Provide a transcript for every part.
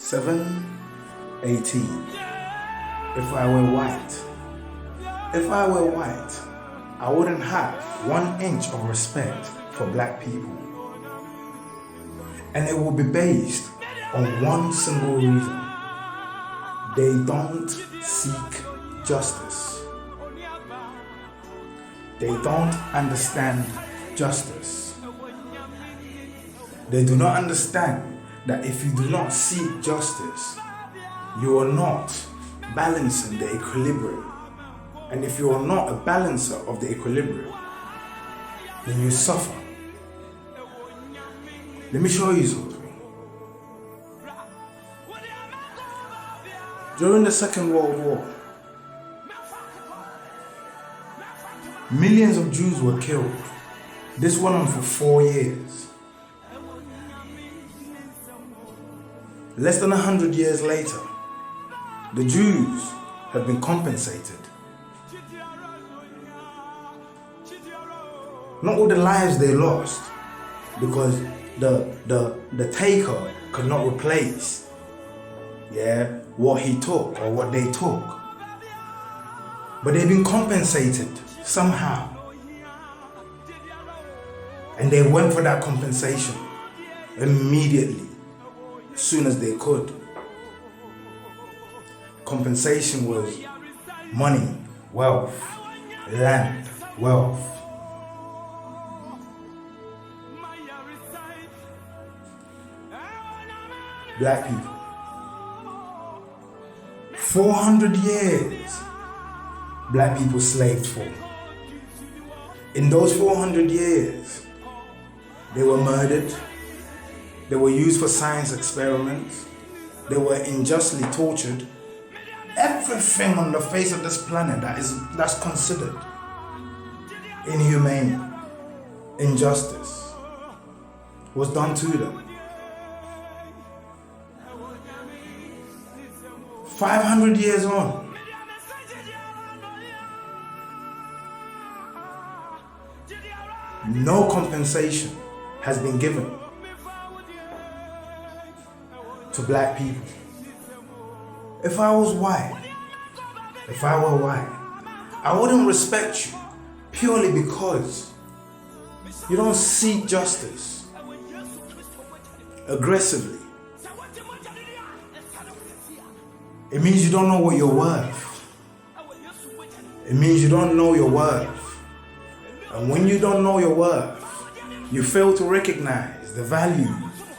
7:18. If I were white, I wouldn't have 1 inch of respect for black people. And it will be based on one single reason. They don't seek justice. They don't understand justice. They do not understand that if you do not seek justice, you are not balancing the equilibrium. And if you are not a balancer of the equilibrium, then you suffer. Let me show you something. During the Second World War, millions of Jews were killed. This went on for 4 years. Less than 100 years later, the Jews have been compensated. Not all the lives they lost, because the taker could not replace what he took or what they took. But they've been compensated somehow. And they went for that compensation immediately, as soon as they could. Compensation was money, wealth, land, wealth. Black people. 400 years, black people slaved for. In those 400 years, they were murdered, they were used for science experiments, they were unjustly tortured. Everything on the face of this planet that's considered inhumane, injustice, was done to them. 500 years on, no compensation has been given to black people. If I were white, I wouldn't respect you purely because you don't seek justice aggressively. It means you don't know what you're worth. It means you don't know your worth. And when you don't know your worth, you fail to recognize the value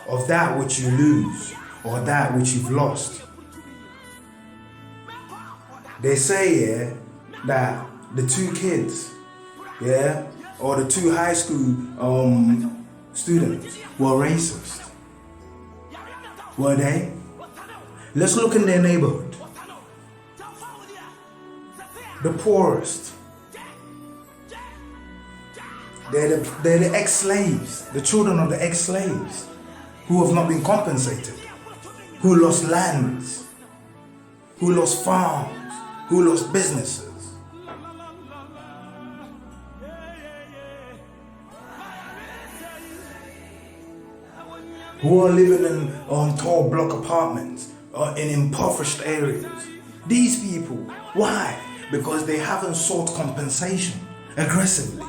of that which you lose or that which you've lost. They say that the 2 kids, or the 2 high school students were racist. Were they? Let's look in their neighborhood. The poorest. They're the ex-slaves, the children of the ex-slaves who have not been compensated, who lost lands, who lost farms, who lost businesses. Who are living in tall block apartments or in impoverished areas. These people, why? Because they haven't sought compensation aggressively.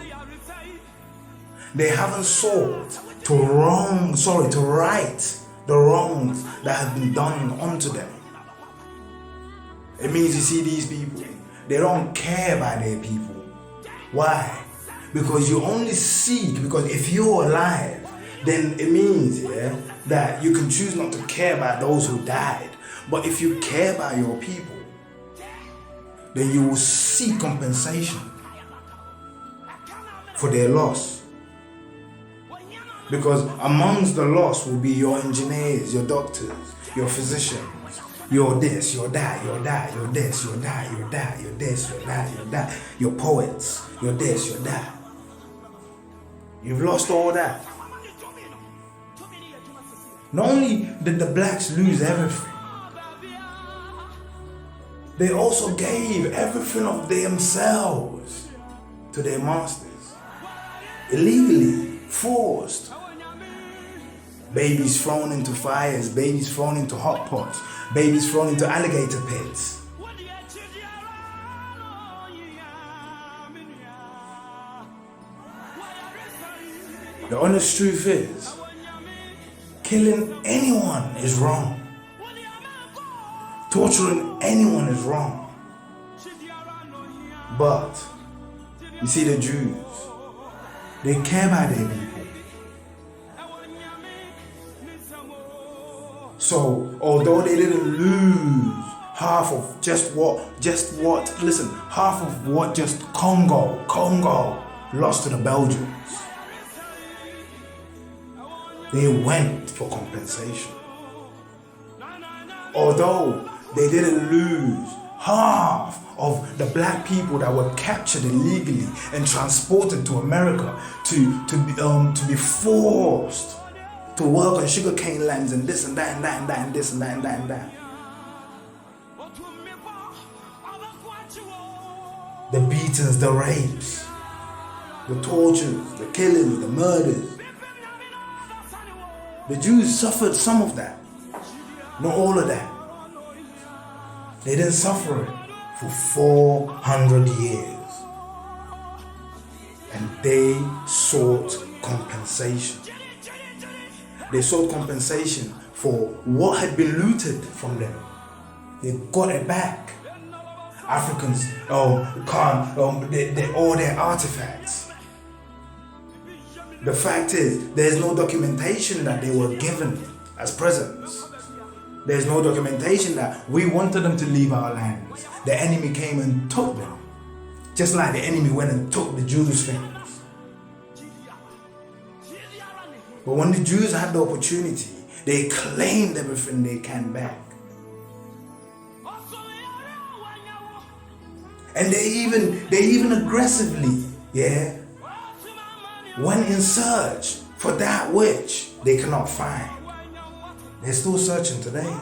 They haven't sought to right the wrongs that have been done unto them. It means you see these people, they don't care about their people. Why? Because you only seek, because if you're alive, then it means that you can choose not to care about those who died. But if you care about your people, then you will seek compensation for their loss. Because amongst the loss will be your engineers, your doctors, your physicians, your this, your that, your that, your this, your that, your that, your this, your that, your that, your poets, your this, your that. You've lost all that. Not only did the blacks lose everything, they also gave everything of themselves to their masters. Illegally, forced. Babies thrown into fires, babies thrown into hot pots, babies thrown into alligator pits. The honest truth is, killing anyone is wrong. Torturing anyone is wrong. But, you see, the Jews, they care about their people. So, although they didn't lose half of half of what just Congo lost to the Belgians, they went for compensation. Although they didn't lose half of the black people that were captured illegally and transported to America to be forced to work on sugarcane lands and this and that and that and that and this and that and that and that. The beatings, the rapes, the tortures, the killings, the murders. The Jews suffered some of that, not all of that. They didn't suffer it for 400 years. And they sought compensation. They sought compensation for what had been looted from them. They got it back. Africans can't, all their artifacts. The fact is, there's no documentation that they were given as presents. There's no documentation that we wanted them to leave our lands. The enemy came and took them. Just like the enemy went and took the Jews' things. But when the Jews had the opportunity, they claimed everything they can back. And they even aggressively, went in search for that which they cannot find. They're still searching today.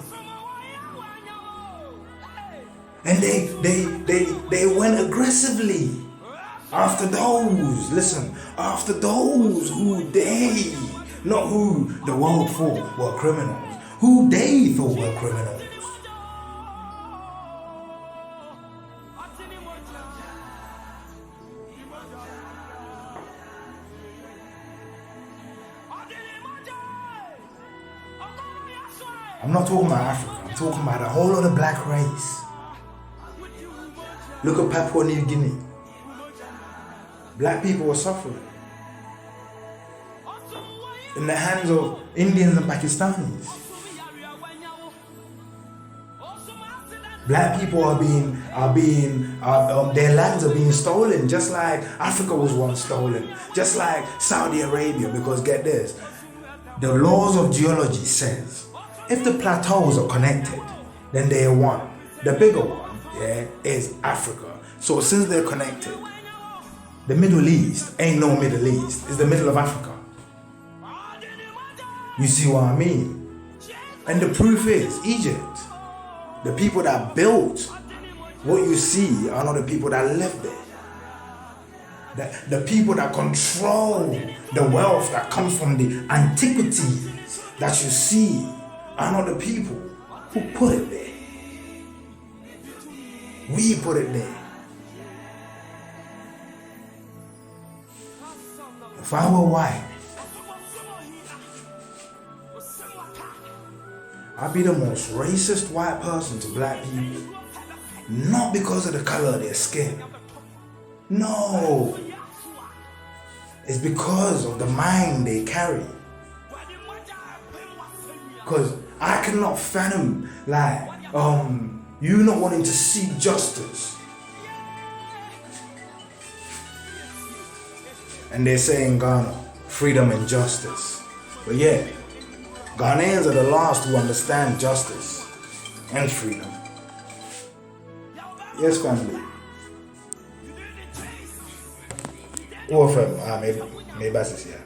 And they went aggressively after those, after those not who the world thought were criminals, who they thought were criminals. I'm not talking about Africa, I'm talking about the whole of the black race. Look at Papua New Guinea. Black people were suffering in the hands of Indians and Pakistanis. Black people their lands are being stolen, just like Africa was once stolen, just like Saudi Arabia. Because get this, the laws of geology says, if the plateaus are connected, then they are one. The bigger one, is Africa. So since they're connected, the Middle East ain't no Middle East. It's the middle of Africa. You see what I mean? And the proof is Egypt. The people that built what you see are not the people that live there. The people that control the wealth that comes from the antiquities that you see are not the people who put it there. We put it there. If I were white, I'd be the most racist white person to black people. Not because of the color of their skin. No. It's because of the mind they carry. Because I cannot fathom, you not wanting to seek justice. And they say in Ghana, freedom and justice. But Ghanaians are the last to understand justice and freedom. Yes, family. Or from maybe that's here.